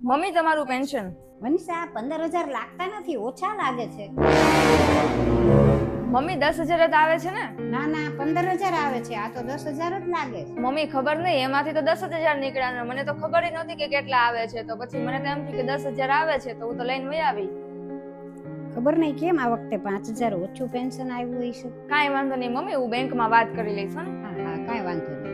Mummy તમારું pension. Manisha 15,000 લાગતા નથી, ઓછા લાગે છે. મમ્મી 10,000 જ આવે છે ને? ના ના 15,000 આવે છે, આ તો 10,000 જ લાગે છે. મમ્મી ખબર નહીં, એમાંથી તો 10,000 નીકળ્યા ને મને તો ખબર જ નહોતી કે કેટલા આવે છે. તો પછી મને તો એમ થયું કે 10,000 આવે છે તો હું તો લઈને વઈ આવી. ખબર નહીં કેમ આ વખતે 5,000 ઓછું પેન્શન આવ્યું હશે. કાંઈ વાંધો નહીં મમ્મી, હું બેંકમાં વાત કરી લઈશ. હો ને? હા હા કાંઈ વાંધો નહીં.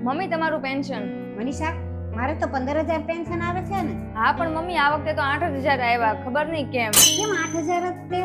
મમ્મી તમારું પેન્શન. મનીષા મારે તો 15,000 પેન્શન આવે છે ને. હા પણ મમ્મી આ વખતે તો 8,000 આવ્યા, ખબર નહીં કેમ. કેમ 8,000 જ તે?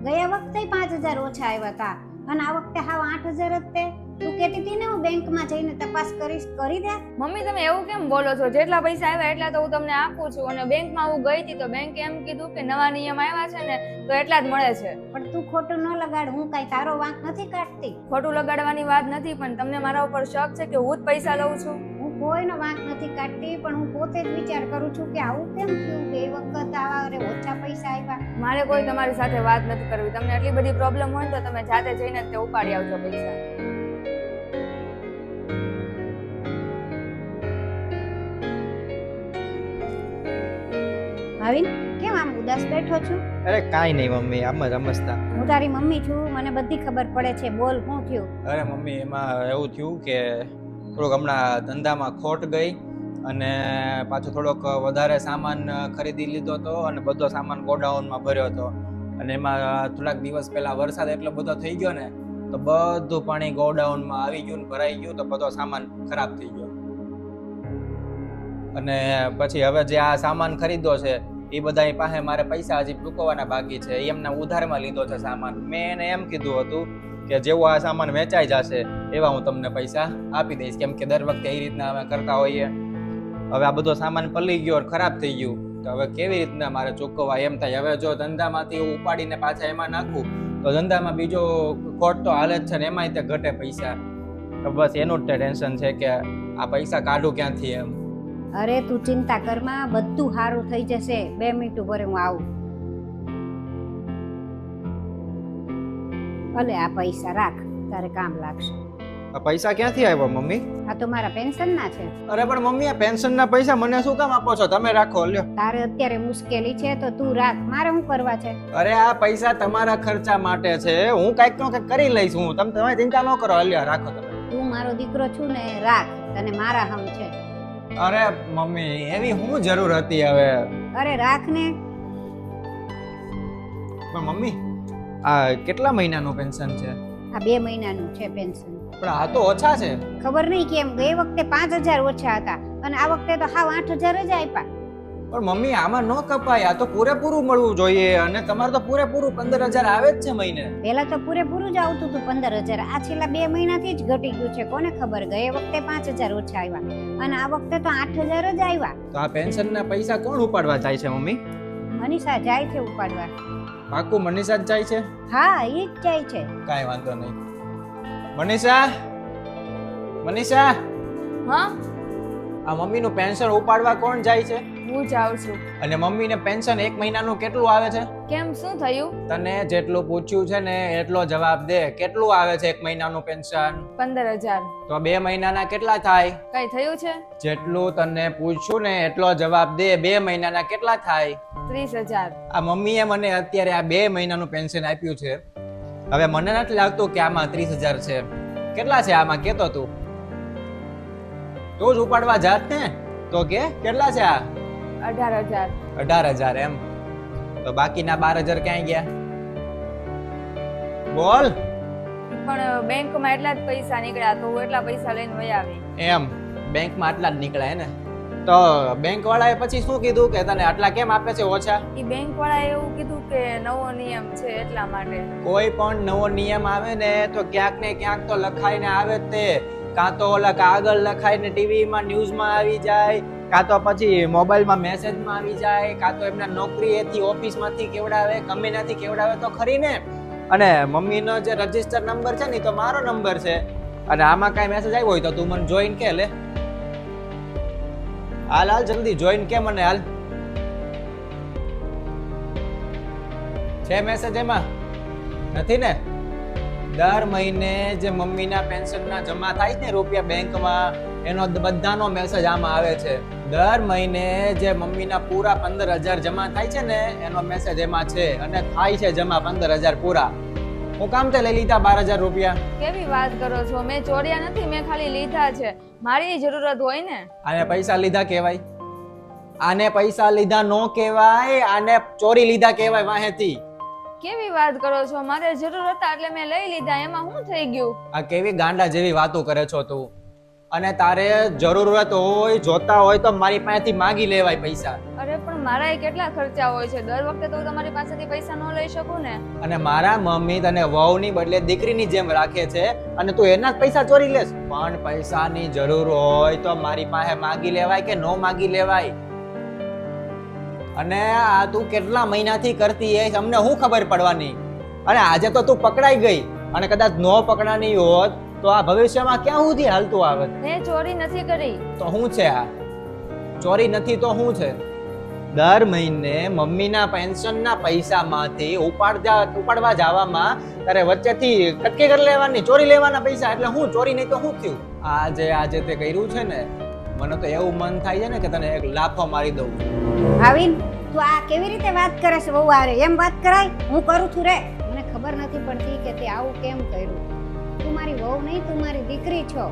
ગયા વખતે 5,000 ઓછા આવ્યા હતા અને આ વખતે હાવ 8,000 જ તે. તું કહેતી હતી ને હું બેંકમાં જઈને તપાસ કરીશ, કરી દે. મમ્મી તમે એવું કેમ બોલો છો? જેટલા પૈસા આવ્યા એટલા તો હું તમને આપું છું. અને બેંકમાં હું ગઈ હતી તો બેંકે એમ કીધું કે નવા નિયમ આવ્યા છે ને તો એટલા જ મળે છે. પણ તું ખોટું ન લગાડ, હું કાંઈ તારો વાંક નથી કાઢતી. ખોટું લગાડવાની વાત નથી, પણ તમને મારા ઉપર શક છે કે હું જ પૈસા લઉં છું. હું કોઈનો વાંક નથી કાઢતી, પણ હું પોતે જ વિચાર કરું છું કે આવું કેમ થયું કે એ વખત આવા ઓછા પૈસા આવ્યા. મારે કોઈ તમારી સાથે વાત નથી કરવી. તમને એટલી બધી પ્રોબ્લેમ હોય તો તમે જાતે જઈને જ તે ઉપાડી આવજો પૈસા. ભાવિન કેમ આમ ઉદાસ બેઠો છું? અરે કાઈ નહીં મમ્મી, આમ જ રમસતા. હું તારી મમ્મી છું, મને બધી ખબર પડે છે. બોલ શું થયું? અરે મમ્મી એમાં એવું થયું કે થોડોક હમણાં ધંધામાં ખોટ ગઈ અને પાછો થોડોક વધારે સામાન ખરીદી લીધો હતો અને બધો સામાન ગોડાઉનમાં ભર્યો હતો. અને એમાં થોડાક દિવસ પહેલા વરસાદ એટલો બધો થઈ ગયો ને તો બધું પાણી ગોડાઉનમાં આવી ગયું ને ભરાઈ ગયું, તો બધો સામાન ખરાબ થઈ ગયો. અને પછી હવે જે આ સામાન ખરીદો છે એ બધા પાસે મારે પૈસા હજી ચૂકવવાના બાકી છે. એમના ઉધારમાં લીધો છે સામાન. મેં એને એમ કીધું હતું કે જેવો આ સામાન વેચાઈ જશે એવા હું તમને પૈસા આપી દઈશ, કેમ કે દર વખતે એ રીતના અમે કરતા હોઈએ. હવે આ બધો સામાન પલી ગયો, ખરાબ થઈ ગયું, તો હવે કેવી રીતના મારે ચૂકવવા એમ થાય. હવે જો ધંધામાંથી હું ઉપાડીને પાછા એમાં નાખું તો ધંધામાં બીજો ખોટ તો હાલે જ છે ને એમાંય તે ઘટે પૈસા. તો બસ એનું જ ટેન્શન છે કે આ પૈસા કાઢું ક્યાંથી એમ. અરે તું ચિંતા કરમાં, બધું સારું થઈ જશે. 2 મિનિટ ઉપર હું આવું. ભલે આ પૈસા રાખ, તારે કામ લાગશે. આ પૈસા ક્યાંથી આવ્યા મમ્મી? આ તો મારા પેન્શનના છે. અરે પણ મમ્મી આ પેન્શનના પૈસા મને શું કામ આપો છો? તમે રાખો, લ્યો. તારે અત્યારે મુશ્કેલી છે તો તું રાખ, મારે શું કરવા છે? અરે આ પૈસા તમારા ખર્ચા માટે છે, હું કાંઈક નો કાંઈક કરી લઈશ. હું તમે ચિંતા ન કરો, લ્યો રાખો તમે. તું મારો દીકરો છું ને, રાખ, તને મારા હમ છે. અરે મમ્મી એવી શું જરૂર હતી હવે? અરે રાખ ને. પણ મમ્મી આ કેટલા મહિનાનું પેન્શન છે? આ 2 મહિનાનું છે પેન્શન. પણ આ તો ઓછા છે. ખબર નહીં કેમ ગઈ વખતે 5,000 ઓછા હતા અને આ વખતે તો હાવ 8,000 જ આપ્યા. પણ મમ્મી આમાં ન કપાય, આ તો પૂરેપૂરું મળવું જોઈએ. અને તમારે તો પૂરેપૂરું 15,000 આવે જ છે મહિને. પહેલા તો પૂરેપૂરું જ આવતું હતું 15,000. આ છેલ્લા 2 મહિનાથી જ ઘટી ગયું છે. કોને ખબર, ગયે વખતે 5,000 ઓછા આવ્યા અને આ વખતે તો 8,000 જ આવ્યા. તો આ પેન્શનના પૈસા કોણ ઉપાડવા જાય છે મમ્મી? મનીષા જાય છે ઉપાડવા. પાકું મનીષા જ જાય છે? હા એ જ જાય છે. કાંઈ વાંધો નહીં. મનીષા, મનીષા, હા આ મમ્મીનું પેન્શન ઉપાડવા કોણ જાય છે? હું જાઉં છું. અને મમ્મીને પેન્શન 1 મહિનાનું કેટલું આવે છે? કેમ, શું થયું? તને જેટલું પૂછ્યું છે ને એટલો જવાબ દે. કેટલું આવે છે 1 મહિનાનું પેન્શન? 15,000. તો 2 મહિનાના કેટલા થાય? કઈ થયું છે? જેટલું તને પૂછ્યું ને એટલો જવાબ દે. 2 મહિનાના કેટલા થાય? 30,000. આ મમ્મીએ મને અત્યારે આ 2 મહિનાનું પેન્શન આપ્યું છે. હવે મને નથી લાગતું કે આમાં 30,000 છે. કેટલા છે આમાં કેતો તું? તું જ ઉપાડવા જાત ને તો કે કેટલા છે આ? 18,000. 18,000 એમ? તો બાકીના 12,000 ક્યાં ગયા? બોલ. પણ બેંકમાં એટલા જ પૈસા નીકળ્યા તો હું એટલા પૈસા લઈને વઈ આવી. એમ બેંકમાં આટલા જ નીકળ્યા ને? તો બેંક વાળાએ પછી શું કીધું કે તને આટલા કેમ આપે છે ઓછા? એ બેંક વાળાએ એવું કીધું કે નવો નિયમ છે એટલા માટે. કોઈ પણ નવો નિયમ આવે ને તો ક્યાંક ને ક્યાંક તો લખાઈને આવે જ તે. કાં તો ઓલા કાગળ લખાઈને ટીવીમાં ન્યૂઝમાં આવી જાય, કાં તો પછી મોબાઈલમાં મેસેજમાં આવી જાય, કાં તો એમના નોકરીએથી ઓફિસમાંથી કેવડાવે, કંપનીમાંથી કેવડાવે તો ખરી ને. અને મમ્મીનો જે રજિસ્ટર નંબર છે ને તો મારો નંબર છે. અને આમાં કાંઈ મેસેજ આવ્યો હોય તો તું મને જોઈન કે લે. હાલ જલ્દી જોઈન કે મને હાલ. છે મેસેજ એમાં નથી ને? દર મહિને જે મમ્મીના પેન્શનના જમા થાય છે ને રૂપિયા બેંકમાં, એનો બધાનો મેસેજ આમાં આવે છે. દર મહિને જે મમ્મીના પૂરા 15,000 જમા થાય છે ને એનો મેસેજ એમાં છે, અને થાય છે જમા 15,000 પૂરા. હું કામ તે લઈ લીધા 12,000 રૂપિયા? કેવી વાત કરો છો? મેં ચોર્યા નથી, મેં ખાલી લીધા છે. મારી જરૂરત હોય ને. આને પૈસા લીધા કહેવાય? આને પૈસા લીધા નો કહેવાય, આને ચોરી લીધા કહેવાય વાહેથી. કેવી વાત કરો છો? મારે જરૂર હતા એટલે મેં લઈ લીધા, એમાં શું થઈ ગયું? આ કેવી ગાંડા જેવી વાતો કરે છો તું? અને તારે જરૂરત હોય, જોતા હોય તો મારી પાસેથી માંગી લેવાય પૈસા. અરે પણ મારાય કેટલા ખર્ચા હોય છે, દર વખતે તો હું તમારી પાસેથી પૈસા ન લઈ શકું ને. અને મારા મમ્મી તને વહુની બદલે દીકરીની જેમ રાખે છે, અને તું એના જ પૈસા ચોરી લેશ. પણ પૈસાની જરૂર હોય તો મારી પાસે માંગી લેવાય કે નો માંગી લેવાય? અને આ તું કેટલા મહિનાથી કરતી એ અમને શું ખબર પડવાની? અને આજે તો તું પકડાઈ ગઈ, અને કદાચ નો પકડાની હોત તો આ ભવિષ્યમાં ક્યાં સુધી હાલતું આવત? મેં ચોરી નથી કરી. તો શું છે આ? ચોરી નથી તો શું છે? દર મહિને મમ્મીના પેન્શનના પૈસામાંથી ઉપાડવા જવામાં તારે વચ્ચેથી કટકી કરી લેવાની, ચોરી લેવાના પૈસા. એટલે હું ચોરી નહીં તો શું થયું? આજે તે કર્યું છે ને, મને તો એવું મન થાય છે ને કે તને એક લાફો મારી દઉં. ભાવિન, તું આ કેવી રીતે વાત કરે છે? બહુ આરે એમ વાત કરાય? હું કરું છું રે. મને ખબર નથી પડતી કે તે આવું કેમ કર્યું. તું મારી વહુ નહીં, તું મારી દીકરી છો.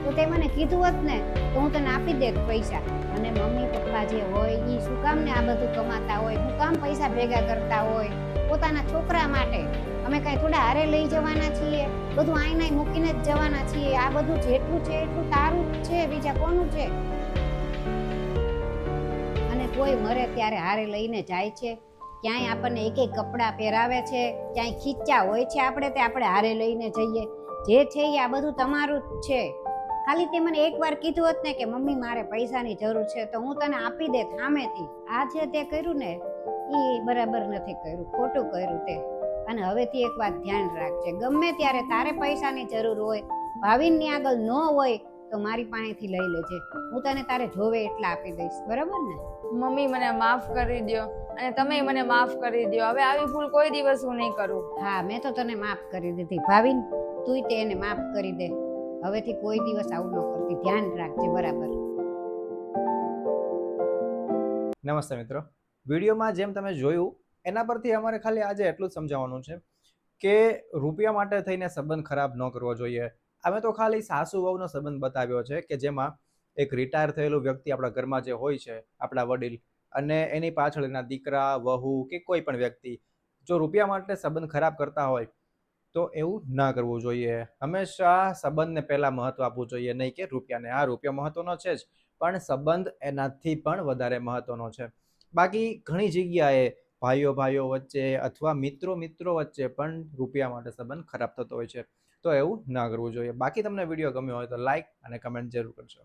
તો તે મને કીધું હોત ને તો હું તને આપી દેત પૈસા. અને મમ્મી પપ્પા જે હોય એ શું કામ ને આ બધું કમાતા હોય, શું કામ પૈસા ભેગા કરતા હોય પોતાના છોકરા માટે? અમે કઈ થોડા હારે લઈ જવાના છીએ? બધું આઈનાય મૂકીને જ જવાના છીએ. આ બધું જેટલું છે એટલું તારું જ છે, બીજા કોનું છે? અને કોઈ મરે ત્યારે હારે લઈને જાય છે. ક્યાંય આપણને એક એક કપડાં પહેરાવે છે, ક્યાંય ખીચ્યા હોય છે આપણે તે આપણે હારે લઈને જઈએ. જે છે એ આ બધું તમારું જ છે. ખાલી તે મને એકવાર કીધું હોત ને કે મમ્મી મારે પૈસાની જરૂર છે તો હું તને આપી દેત સામેથી. આ જે તે કર્યું ને એ બરાબર નથી કર્યું, ખોટું કર્યું તે. અને હવેથી એક વાત ધ્યાન રાખજે, ગમે ત્યારે તારે પૈસાની જરૂર હોય, ભાવિનની આગળ ન હોય તો મારી પાસેથી લઈ લેજે. હું તને તારે જોવે એટલા આપી દઈશ, બરાબર ને? મમ્મી મને માફ કરી દ્યો, અને તમે મને માફ કરી દ્યો. હવે આવી ભૂલ કોઈ દિવસ હું નહીં કરું. હા, મેં તો તને માફ કરી દીધી ભાવિન, તુંય તે એને માફ કરી દે. હવેથી કોઈ દિવસ આવું ન કરતી, ધ્યાન રાખજે, બરાબર? નમસ્તે મિત્રો, વિડીયોમાં જેમ તમે જોયું એના પરથી અમારે ખાલી આજે એટલું જ સમજાવવાનું છે કે રૂપિયા માટે થઈને સંબંધ ખરાબ ન કરવો જોઈએ. અમે તો ખાલી સાસુ વહુનો સંબંધ બતાવ્યો છે કે જેમાં એક રિટાયર થયેલું વ્યક્તિ આપણા ઘરમાં જે હોય છે, આપણા વડીલ, અને એની પાછળ એના દીકરા, વહુ કે કોઈ પણ વ્યક્તિ જો રૂપિયા માટે સંબંધ ખરાબ કરતા હોય તો એવું ના કરવું જોઈએ. હંમેશા સંબંધને પહેલા મહત્વ આપવું જોઈએ, નહીં કે રૂપિયાને. આ રૂપિયા મહત્વનો છે જ, પણ સંબંધ એનાથી પણ વધારે મહત્વનો છે. બાકી ઘણી જગ્યાએ ભાઈઓ વચ્ચે અથવા મિત્રો વચ્ચે પણ રૂપિયા માટે સંબંધ ખરાબ થતો હોય છે, તો એવું ના કરવું જોઈએ. બાકી તમને વિડીયો ગમ્યો હોય તો લાઈક અને કમેન્ટ જરૂર કરજો.